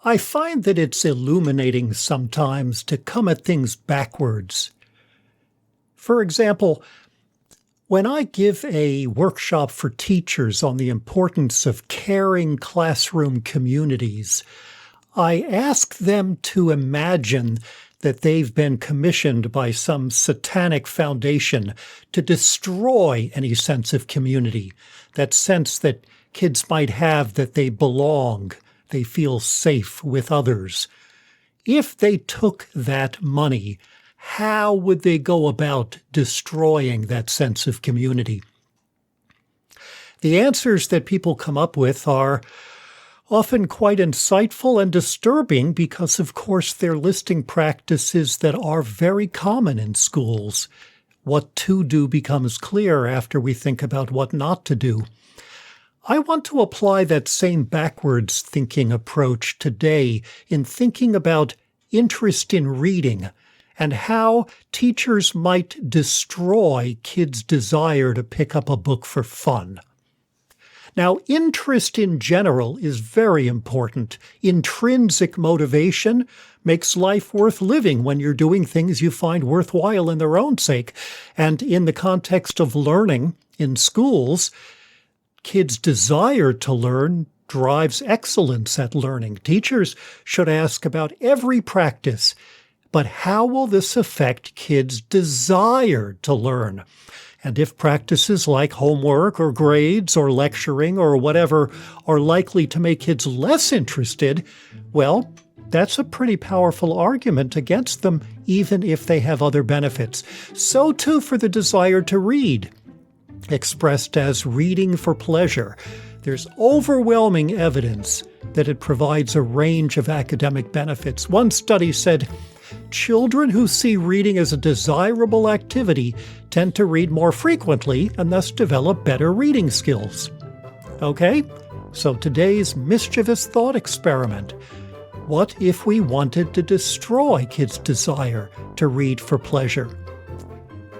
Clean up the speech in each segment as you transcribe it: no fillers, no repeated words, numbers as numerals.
I find that it's illuminating sometimes to come at things backwards. For example, when I give a workshop for teachers on the importance of caring classroom communities, I ask them to imagine that they've been commissioned by some satanic foundation to destroy any sense of community, that sense that kids might have that they belong, they feel safe with others. If they took that money, how would they go about destroying that sense of community? The answers that people come up with are often quite insightful and disturbing because, of course, they're listing practices that are very common in schools. What to do becomes clear after we think about what not to do. I want to apply that same backwards thinking approach today in thinking about interest in reading and how teachers might destroy kids' desire to pick up a book for fun. Now, interest in general is very important. Intrinsic motivation makes life worth living when you're doing things you find worthwhile in their own sake. And in the context of learning in schools, kids' desire to learn drives excellence at learning. Teachers should ask about every practice, but how will this affect kids' desire to learn? And if practices like homework or grades or lecturing or whatever are likely to make kids less interested, well, that's a pretty powerful argument against them, even if they have other benefits. So too for the desire to read, expressed as reading for pleasure. There's overwhelming evidence that it provides a range of academic benefits. One study said, children who see reading as a desirable activity tend to read more frequently and thus develop better reading skills. Okay, so today's mischievous thought experiment. What if we wanted to destroy kids' desire to read for pleasure?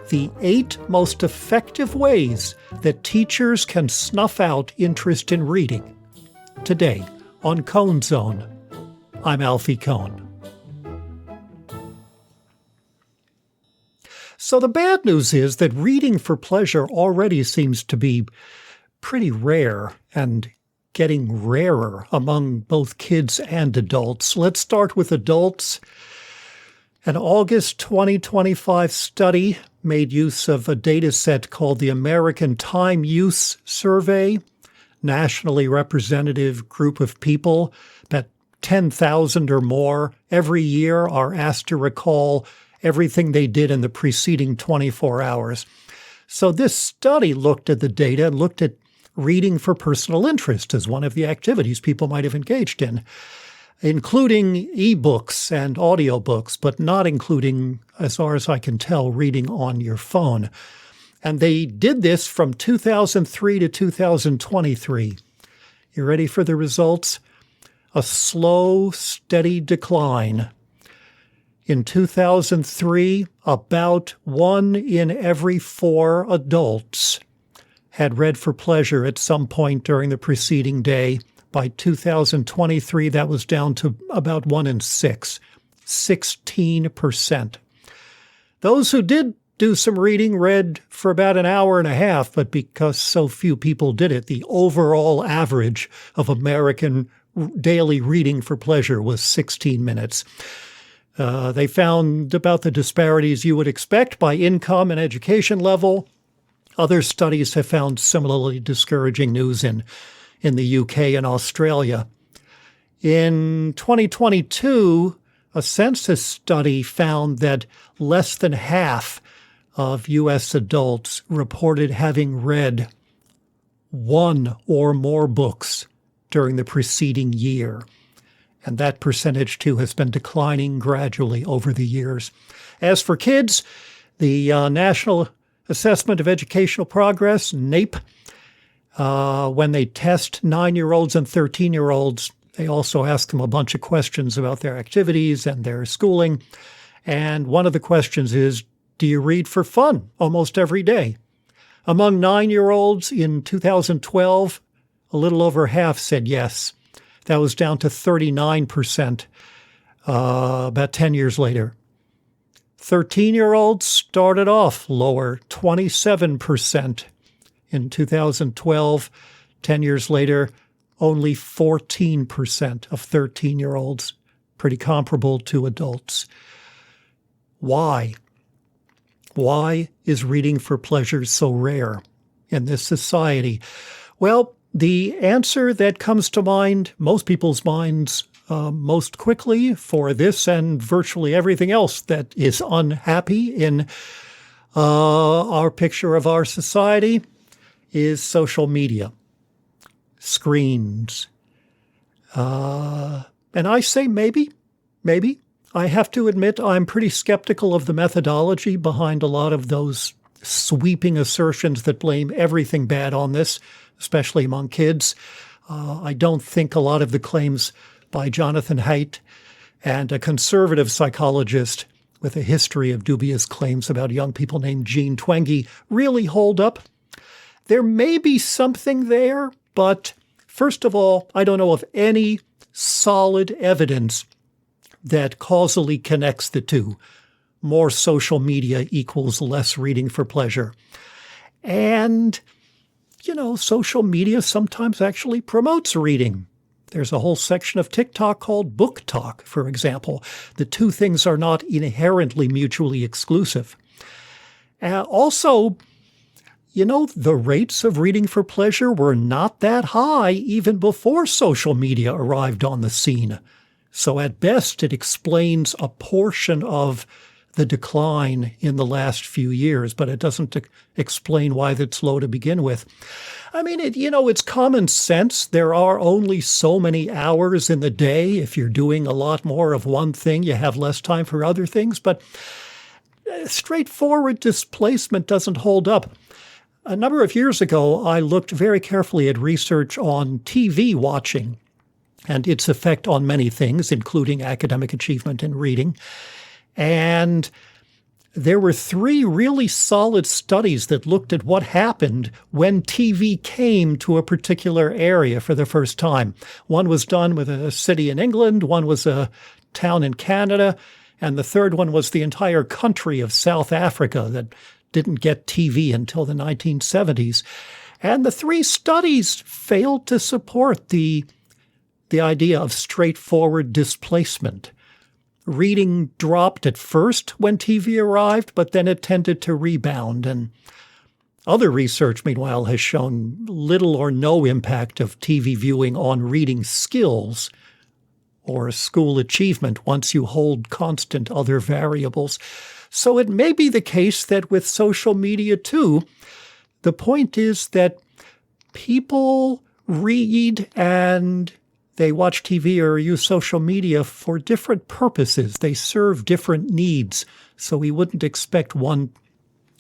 The 8 most effective ways that teachers can snuff out interest in reading. Today on Kohn Zone, I'm Alfie Kohn. So the bad news is that reading for pleasure already seems to be pretty rare and getting rarer among both kids and adults. Let's start with adults. An August 2025 study made use of a data set called the American Time Use Survey. Nationally representative group of people, about 10,000 or more, every year are asked to recall everything they did in the preceding 24 hours. So this study looked at the data and looked at reading for personal interest as one of the activities people might have engaged in, including ebooks and audiobooks, but not including, as far as I can tell, reading on your phone. And they did this from 2003 to 2023. You ready for the results? A slow, steady decline. In 2003, about 1 in every 4 adults had read for pleasure at some point during the preceding day. By 2023, that was down to about 1 in 6, 16%. Those who did do some reading read for about an hour and a half, but because so few people did it, the overall average of American daily reading for pleasure was 16 minutes. They found about the disparities you would expect by income and education level. Other studies have found similarly discouraging news in the UK and Australia. In 2022, a census study found that less than half of U.S. adults reported having read 1 or more books during the preceding year. And that percentage, too, has been declining gradually over the years. As for kids, the National Assessment of Educational Progress, NAEP, when they test 9-year-olds and 13-year-olds, they also ask them a bunch of questions about their activities and their schooling. And one of the questions is, do you read for fun almost every day? Among 9-year-olds in 2012, a little over half said yes. That was down to 39% about 10 years later. 13-year-olds started off lower, 27% in 2012. 10 years later, only 14% of 13-year-olds, pretty comparable to adults. Why? Why is reading for pleasure so rare in this society? Well, the answer that comes to mind, most people's minds, most quickly for this and virtually everything else that is unhappy in our picture of our society, is social media, screens. And I say maybe. I have to admit I'm pretty skeptical of the methodology behind a lot of those sweeping assertions that blame everything bad on this, especially among kids. I don't think a lot of the claims by Jonathan Haidt and a conservative psychologist with a history of dubious claims about young people named Jean Twenge really hold up. There may be something there, but first of all, I don't know of any solid evidence that causally connects the two. More social media equals less reading for pleasure. And, social media sometimes actually promotes reading. There's a whole section of TikTok called Book Talk, for example. The two things are not inherently mutually exclusive. Also, the rates of reading for pleasure were not that high even before social media arrived on the scene. So at best, it explains a portion of the decline in the last few years, but it doesn't explain why that's low to begin with. I mean, it's common sense. There are only so many hours in the day. If you're doing a lot more of one thing, you have less time for other things. But straightforward displacement doesn't hold up. A number of years ago, I looked very carefully at research on TV watching and its effect on many things, including academic achievement and reading. And there were 3 really solid studies that looked at what happened when TV came to a particular area for the first time. One was done with a city in England, one was a town in Canada, and the third one was the entire country of South Africa that didn't get TV until the 1970s. And the 3 studies failed to support the idea of straightforward displacement. Reading dropped at first when TV arrived, but then it tended to rebound. And other research, meanwhile, has shown little or no impact of TV viewing on reading skills or school achievement once you hold constant other variables. So it may be the case that with social media too, the point is that people read and they watch TV or use social media for different purposes. They serve different needs. So we wouldn't expect one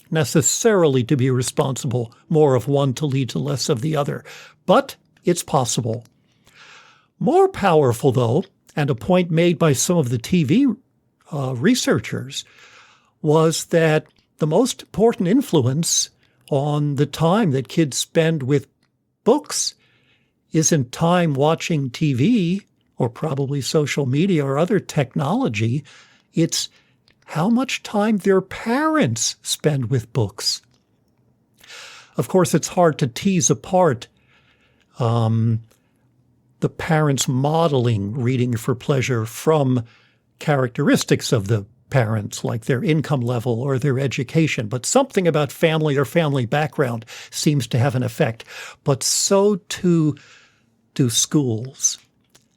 necessarily to be responsible, more of one to lead to less of the other. But it's possible. More powerful, though, and a point made by some of the TV researchers, was that the most important influence on the time that kids spend with books isn't time watching TV or probably social media or other technology. It's how much time their parents spend with books. Of course, it's hard to tease apart the parents modeling reading for pleasure from characteristics of the parents, like their income level or their education. But something about family or family background seems to have an effect. But so too do schools.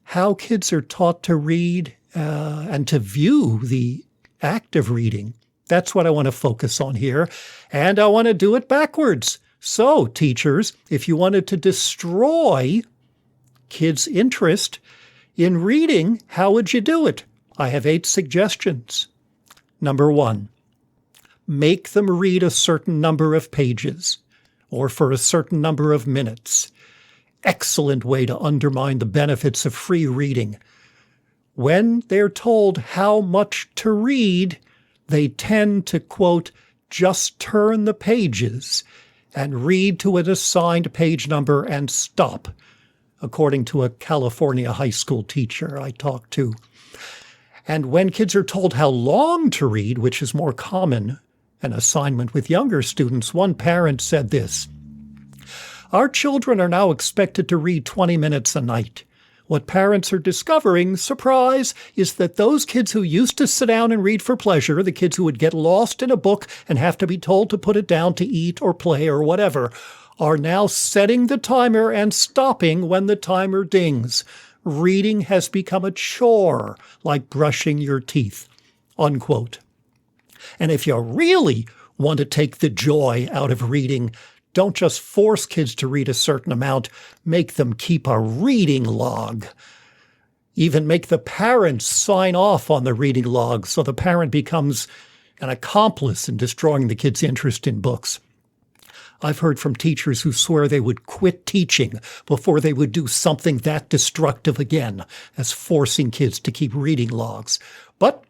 How kids are taught to read and to view the act of reading, that's what I want to focus on here. And I want to do it backwards. So, teachers, if you wanted to destroy kids' interest in reading, how would you do it? I have 8 suggestions. Number 1, make them read a certain number of pages or for a certain number of minutes. Excellent way to undermine the benefits of free reading. When they're told how much to read, they tend to, quote, just turn the pages and read to an assigned page number and stop. according to a California high school teacher I talked to. And when kids are told how long to read, which is more common, an assignment with younger students, one parent said this: "Our children are now expected to read 20 minutes a night. What parents are discovering, surprise, is that those kids who used to sit down and read for pleasure, the kids who would get lost in a book and have to be told to put it down to eat or play or whatever, are now setting the timer and stopping when the timer dings. Reading has become a chore, like brushing your teeth." Unquote. And if you really want to take the joy out of reading, don't just force kids to read a certain amount, make them keep a reading log. Even make the parents sign off on the reading log so the parent becomes an accomplice in destroying the kid's interest in books. I've heard from teachers who swear they would quit teaching before they would do something that destructive again, as forcing kids to keep reading logs. But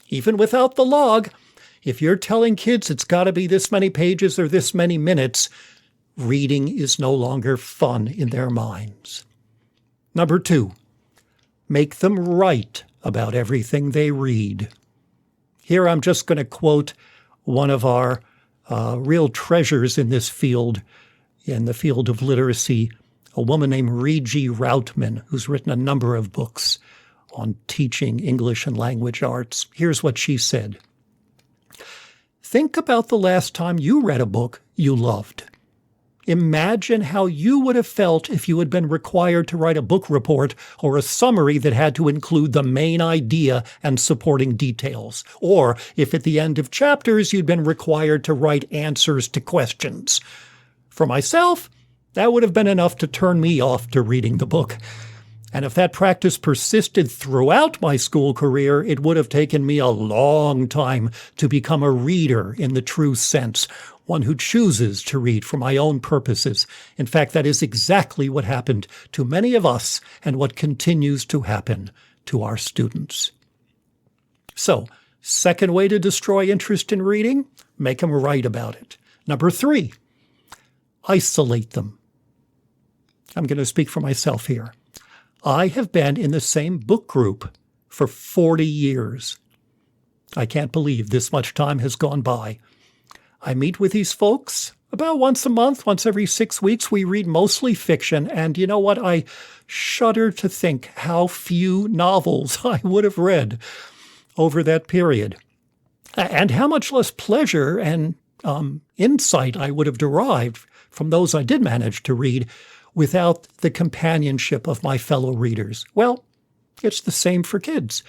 even without the log, if you're telling kids it's got to be this many pages or this many minutes, reading is no longer fun in their minds. Number 2, make them write about everything they read. Here I'm just going to quote one of our real treasures in this field, in the field of literacy, a woman named Regi Routman, who's written a number of books on teaching English and language arts. Here's what she said: "Think about the last time you read a book you loved. Imagine how you would have felt if you had been required to write a book report or a summary that had to include the main idea and supporting details, or if at the end of chapters you'd been required to write answers to questions. For myself, that would have been enough to turn me off to reading the book. And if that practice persisted throughout my school career, it would have taken me a long time to become a reader in the true sense, one who chooses to read for my own purposes. In fact, that is exactly what happened to many of us and what continues to happen to our students." So, second way to destroy interest in reading, make them write about it. Number 3, isolate them. I'm going to speak for myself here. I have been in the same book group for 40 years. I can't believe this much time has gone by. I meet with these folks about once a month, once every 6 weeks. We read mostly fiction, and you know what? I shudder to think how few novels I would have read over that period, and how much less pleasure and insight I would have derived from those I did manage to read without the companionship of my fellow readers. Well, it's the same for kids.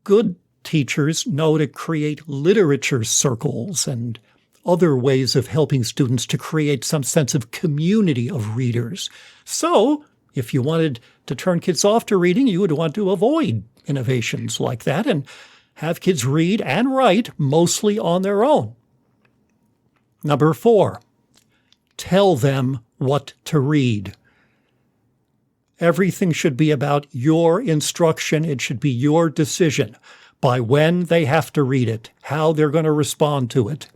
Good teachers know to create literature circles and other ways of helping students to create some sense of community of readers. So, if you wanted to turn kids off to reading, you would want to avoid innovations like that and have kids read and write mostly on their own. Number 4, tell them what to read. Everything should be about your instruction. It should be your decision by when they have to read it, how they're going to respond to it.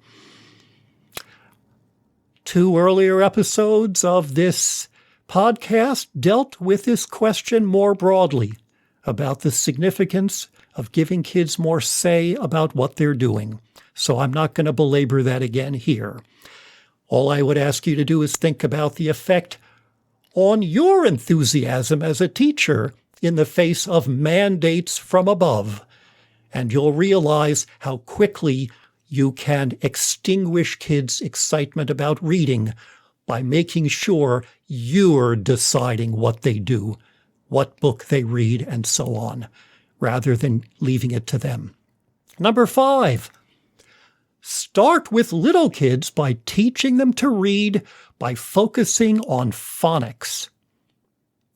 2 earlier episodes of this podcast dealt with this question more broadly about the significance of giving kids more say about what they're doing. So I'm not going to belabor that again here. All I would ask you to do is think about the effect on your enthusiasm as a teacher in the face of mandates from above, and you'll realize how quickly you can extinguish kids' excitement about reading by making sure you're deciding what they do, what book they read, and so on, rather than leaving it to them. Number 5, start with little kids by teaching them to read by focusing on phonics.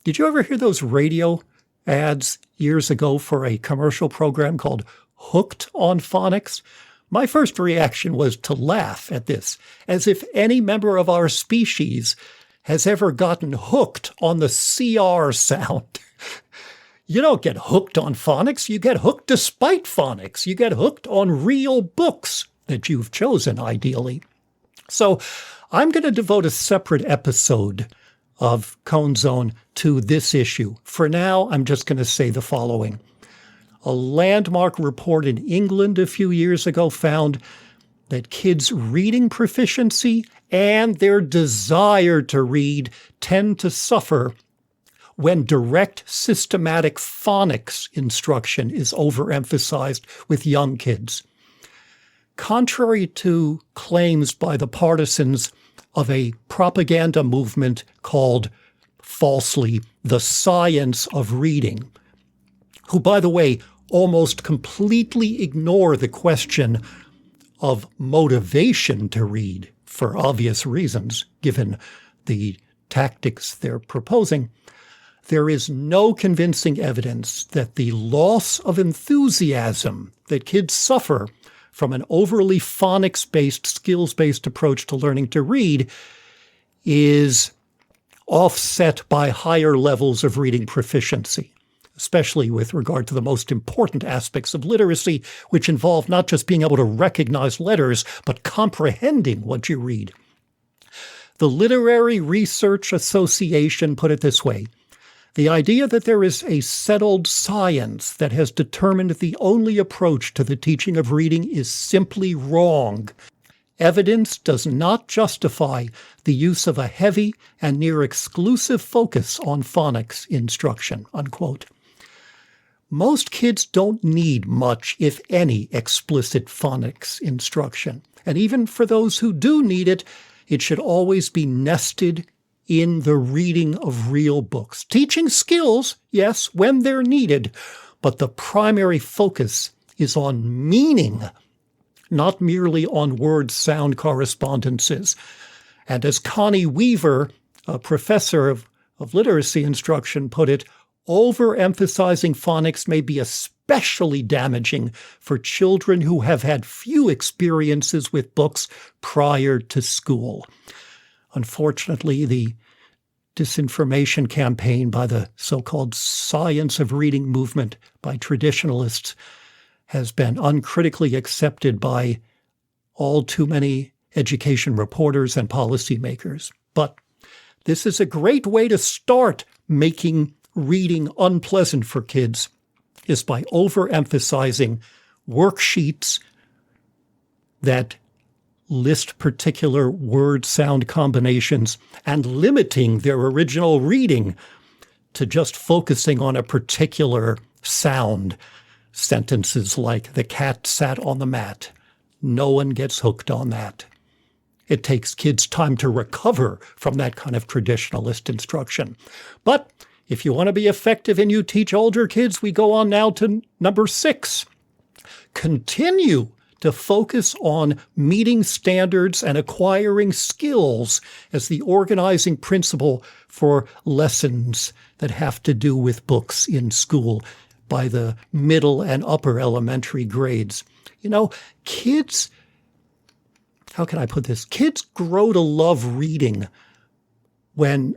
Did you ever hear those radio ads years ago for a commercial program called Hooked on Phonics? My first reaction was to laugh at this, as if any member of our species has ever gotten hooked on the CR sound. You don't get hooked on phonics. You get hooked despite phonics. You get hooked on real books that you've chosen, ideally. So I'm going to devote a separate episode of Kohn's own to this issue. For now, I'm just going to say the following. A landmark report in England a few years ago found that kids' reading proficiency and their desire to read tend to suffer when direct systematic phonics instruction is overemphasized with young kids. Contrary to claims by the partisans of a propaganda movement called, falsely, the science of reading, who, by the way, almost completely ignore the question of motivation to read for obvious reasons, given the tactics they're proposing, there is no convincing evidence that the loss of enthusiasm that kids suffer from an overly phonics-based, skills-based approach to learning to read is offset by higher levels of reading proficiency, especially with regard to the most important aspects of literacy, which involve not just being able to recognize letters, but comprehending what you read. The Literary Research Association put it this way: the idea that there is a settled science that has determined the only approach to the teaching of reading is simply wrong. Evidence does not justify the use of a heavy and near exclusive focus on phonics instruction, unquote. Most kids don't need much, if any, explicit phonics instruction. And even for those who do need it, it should always be nested in the reading of real books. Teaching skills, yes, when they're needed, but the primary focus is on meaning, not merely on word-sound correspondences. And as Connie Weaver, a professor of literacy instruction, put it, overemphasizing phonics may be especially damaging for children who have had few experiences with books prior to school. Unfortunately, the disinformation campaign by the so-called science of reading movement by traditionalists has been uncritically accepted by all too many education reporters and policymakers. But this is a great way to start making reading unpleasant for kids, is by overemphasizing worksheets that list particular word-sound combinations and limiting their original reading to just focusing on a particular sound. Sentences like, "the cat sat on the mat." No one gets hooked on that. It takes kids time to recover from that kind of traditionalist instruction. But if you want to be effective and you teach older kids, we go on now to number 6. Continue to focus on meeting standards and acquiring skills as the organizing principle for lessons that have to do with books in school by the middle and upper elementary grades. You know, kids, how can I put this? Kids grow to love reading when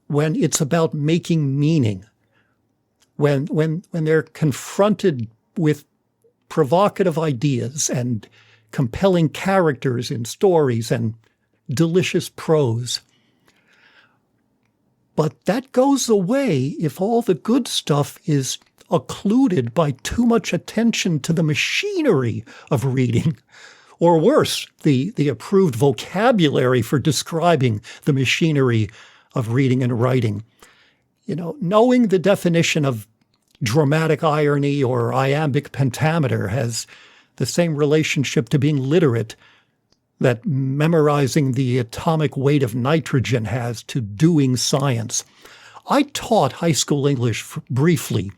it's about making meaning, when they're confronted with provocative ideas and compelling characters in stories and delicious prose. But that goes away if all the good stuff is occluded by too much attention to the machinery of reading, or worse, the approved vocabulary for describing the machinery of reading and writing. You know, knowing the definition of dramatic irony or iambic pentameter has the same relationship to being literate that memorizing the atomic weight of nitrogen has to doing science. I taught high school English briefly,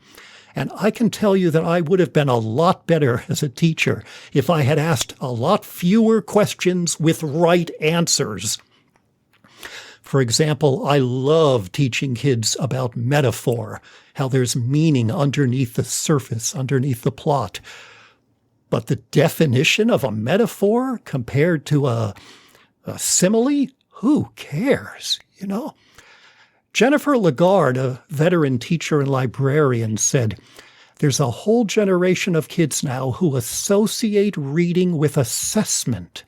and I can tell you that I would have been a lot better as a teacher if I had asked a lot fewer questions with right answers. For example, I love teaching kids about metaphor, how there's meaning underneath the surface, underneath the plot. But the definition of a metaphor compared to a simile, who cares, you know? Jennifer Lagarde, a veteran teacher and librarian, said, "There's a whole generation of kids now who associate reading with assessment."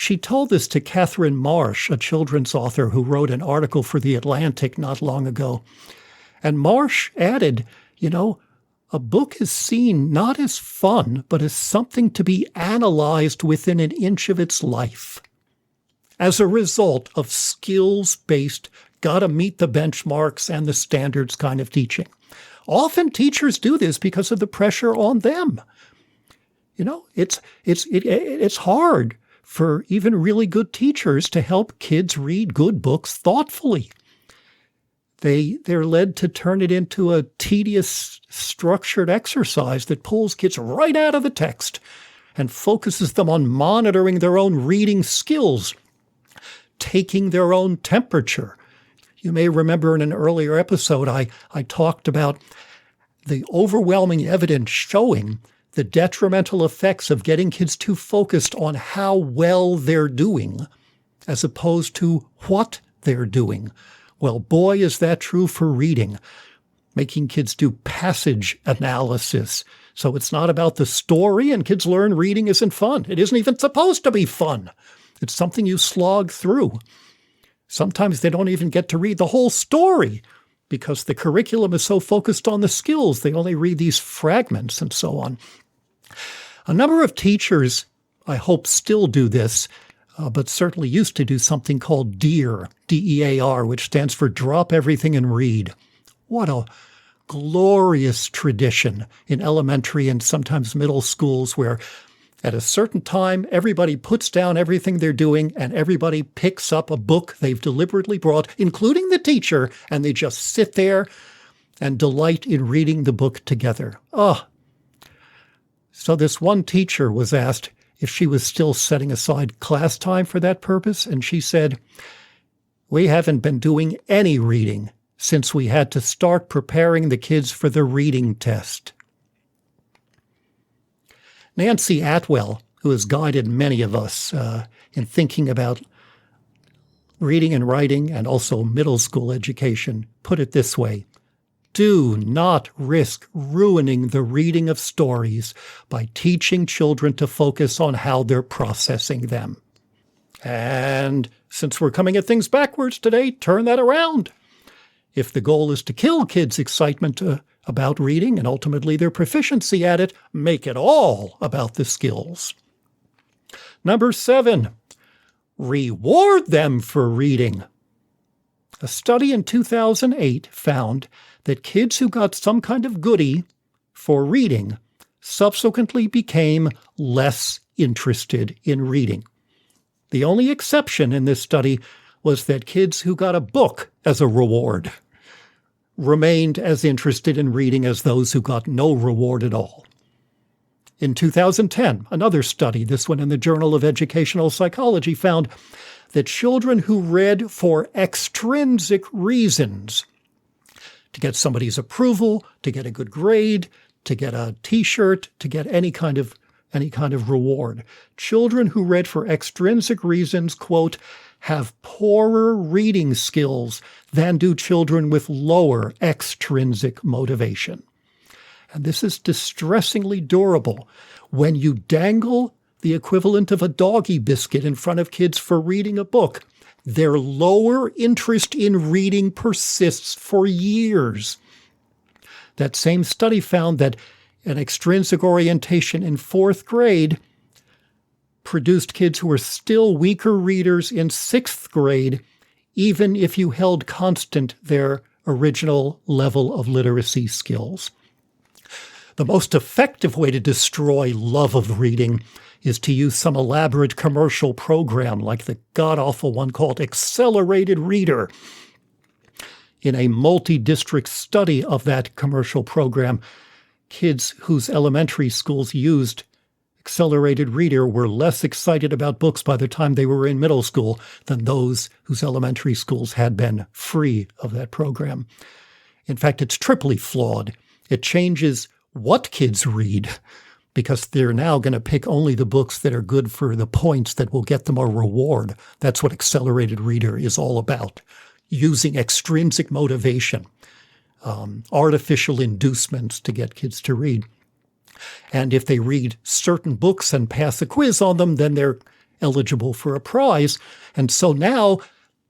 She told this to Catherine Marsh, a children's author who wrote an article for The Atlantic not long ago. And Marsh added, a book is seen not as fun, but as something to be analyzed within an inch of its life. As a result of skills-based, gotta meet the benchmarks and the standards kind of teaching. Often teachers do this because of the pressure on them. It's hard for even really good teachers to help kids read good books thoughtfully. They're led to turn it into a tedious, structured exercise that pulls kids right out of the text and focuses them on monitoring their own reading skills, taking their own temperature. You may remember in an earlier episode, I talked about the overwhelming evidence showing the detrimental effects of getting kids too focused on how well they're doing as opposed to what they're doing. Well, boy, is that true for reading, making kids do passage analysis. So it's not about the story, and kids learn reading isn't fun. It isn't even supposed to be fun. It's something you slog through. Sometimes they don't even get to read the whole story because the curriculum is so focused on the skills. They only read these fragments and so on. A number of teachers, I hope, still do this, but certainly used to do something called DEAR, D-E-A-R, which stands for Drop Everything and Read. What a glorious tradition in elementary and sometimes middle schools where at a certain time, everybody puts down everything they're doing and everybody picks up a book they've deliberately brought, including the teacher, and they just sit there and delight in reading the book together. So this one teacher was asked if she was still setting aside class time for that purpose, and she said, "We haven't been doing any reading since we had to start preparing the kids for the reading test." Nancy Atwell, who has guided many of us in thinking about reading and writing and also middle school education, put it this way: do not risk ruining the reading of stories by teaching children to focus on how they're processing them. And since we're coming at things backwards today, turn that around. If the goal is to kill kids' excitement about reading and ultimately their proficiency at it, make it all about the skills. Number 7, reward them for reading. A study in 2008 found that kids who got some kind of goodie for reading subsequently became less interested in reading. The only exception in this study was that kids who got a book as a reward remained as interested in reading as those who got no reward at all. In 2010, another study, this one in the Journal of Educational Psychology, found that children who read for extrinsic reasons, to get somebody's approval, to get a good grade, to get a T-shirt, to get any kind of reward. Children who read for extrinsic reasons, quote, have poorer reading skills than do children with lower extrinsic motivation. And this is distressingly durable. When you dangle the equivalent of a doggy biscuit in front of kids for reading a book, their lower interest in reading persists for years. That same study found that an extrinsic orientation in 4th grade produced kids who were still weaker readers in 6th grade, even if you held constant their original level of literacy skills. The most effective way to destroy love of reading is to use some elaborate commercial program like the god-awful one called Accelerated Reader. In a multi-district study of that commercial program, kids whose elementary schools used Accelerated Reader were less excited about books by the time they were in middle school than those whose elementary schools had been free of that program. In fact, it's triply flawed. It changes what kids read, because they're now going to pick only the books that are good for the points that will get them a reward. That's what Accelerated Reader is all about, using extrinsic motivation, artificial inducements to get kids to read. And if they read certain books and pass a quiz on them, then they're eligible for a prize. And so now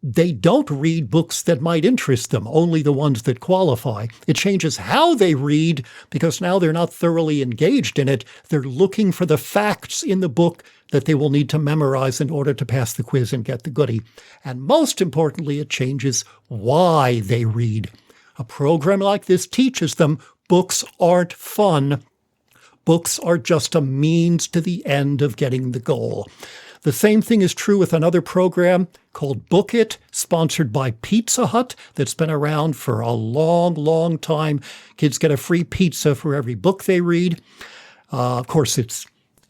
they don't read books that might interest them, only the ones that qualify. It changes how they read because now they're not thoroughly engaged in it. They're looking for the facts in the book that they will need to memorize in order to pass the quiz and get the goodie. And most importantly, it changes why they read. A program like this teaches them books aren't fun. Books are just a means to the end of getting the goal. The same thing is true with another program called Book It, sponsored by Pizza Hut, that's been around for a long, long time. Kids get a free pizza for every book they read. Of course, it's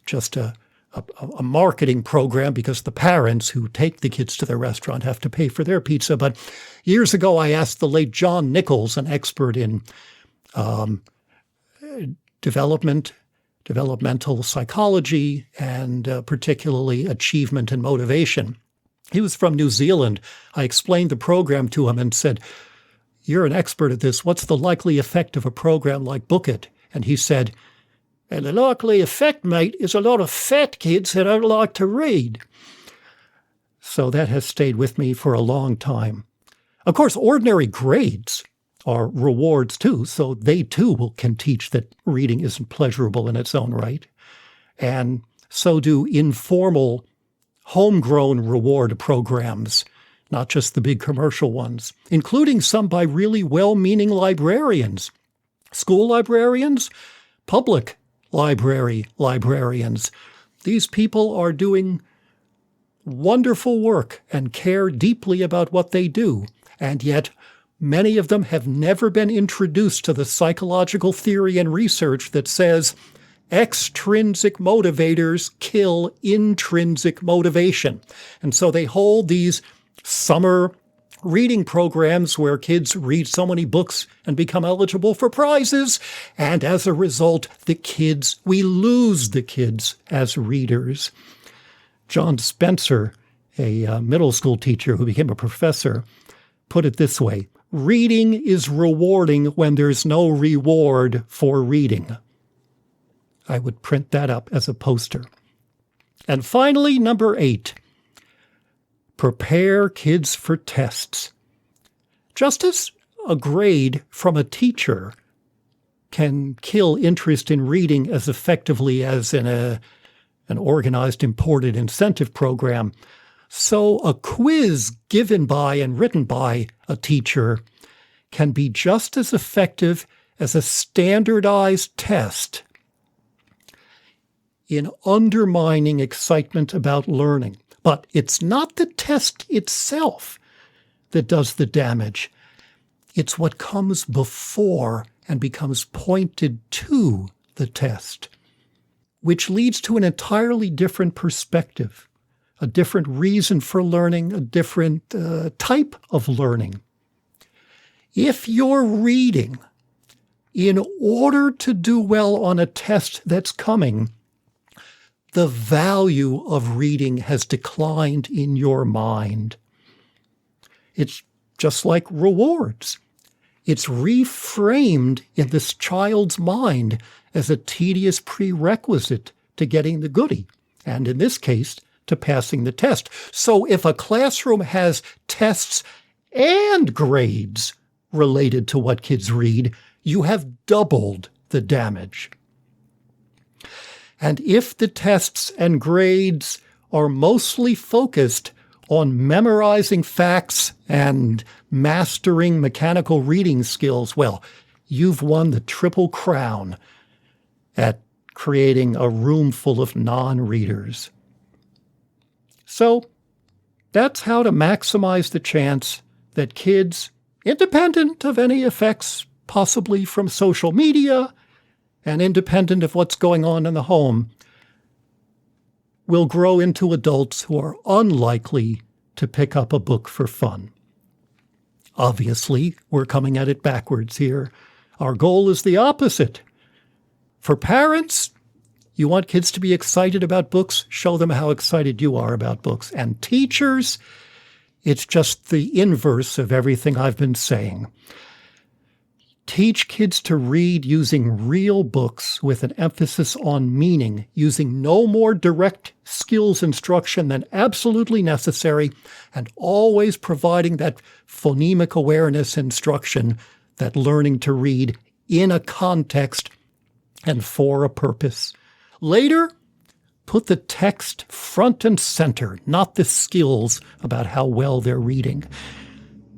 just a marketing program because the parents who take the kids to the restaurant have to pay for their pizza. But years ago, I asked the late John Nichols, an expert in developmental psychology, and particularly achievement and motivation. He was from New Zealand. I explained the program to him and said, "You're an expert at this. What's the likely effect of a program like Book It?" And he said, "And the likely effect, mate, is a lot of fat kids that don't like to read." So that has stayed with me for a long time. Of course, ordinary grades are rewards too, so they too can teach that reading isn't pleasurable in its own right. And so do informal, homegrown reward programs, not just the big commercial ones, including some by really well-meaning librarians, school librarians, public librarians. These people are doing wonderful work and care deeply about what they do, and yet many of them have never been introduced to the psychological theory and research that says extrinsic motivators kill intrinsic motivation. And so they hold these summer reading programs where kids read so many books and become eligible for prizes. And as a result, we lose the kids as readers. John Spencer, a middle school teacher who became a professor, put it this way: reading is rewarding when there's no reward for reading. I would print that up as a poster. And finally, number 8, prepare kids for tests. Just as a grade from a teacher can kill interest in reading as effectively as in an organized imported incentive program, so a quiz given by and written by a teacher can be just as effective as a standardized test in undermining excitement about learning. But it's not the test itself that does the damage. It's what comes before and becomes pointed to the test, which leads to an entirely different perspective, a different reason for learning, a different type of learning. If you're reading in order to do well on a test that's coming, the value of reading has declined in your mind. It's just like rewards. It's reframed in this child's mind as a tedious prerequisite to getting the goodie, and in this case, to passing the test. So if a classroom has tests and grades related to what kids read, you have doubled the damage. And if the tests and grades are mostly focused on memorizing facts and mastering mechanical reading skills, well, you've won the triple crown at creating a room full of non-readers. So that's how to maximize the chance that kids, independent of any effects possibly from social media and independent of what's going on in the home, will grow into adults who are unlikely to pick up a book for fun. Obviously, we're coming at it backwards here. Our goal is the opposite. For parents, you want kids to be excited about books, show them how excited you are about books. And teachers, it's just the inverse of everything I've been saying. Teach kids to read using real books with an emphasis on meaning, using no more direct skills instruction than absolutely necessary, and always providing that phonemic awareness instruction, that learning to read in a context and for a purpose. Later, put the text front and center, not the skills about how well they're reading.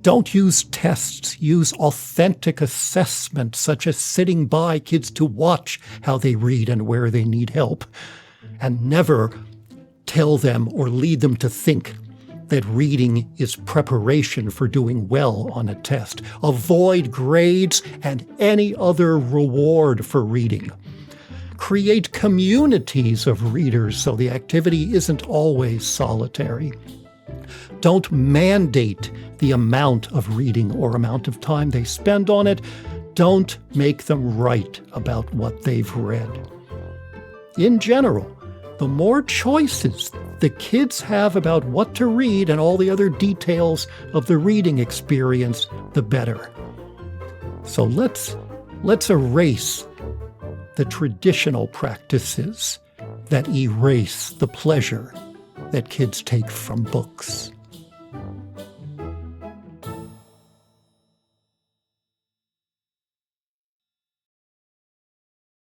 Don't use tests. Use authentic assessment, such as sitting by kids to watch how they read and where they need help. And never tell them or lead them to think that reading is preparation for doing well on a test. Avoid grades and any other reward for reading. Create communities of readers so the activity isn't always solitary. Don't mandate the amount of reading or amount of time they spend on it. Don't make them write about what they've read. In general, the more choices the kids have about what to read and all the other details of the reading experience, the better. So let's erase the traditional practices that erase the pleasure that kids take from books.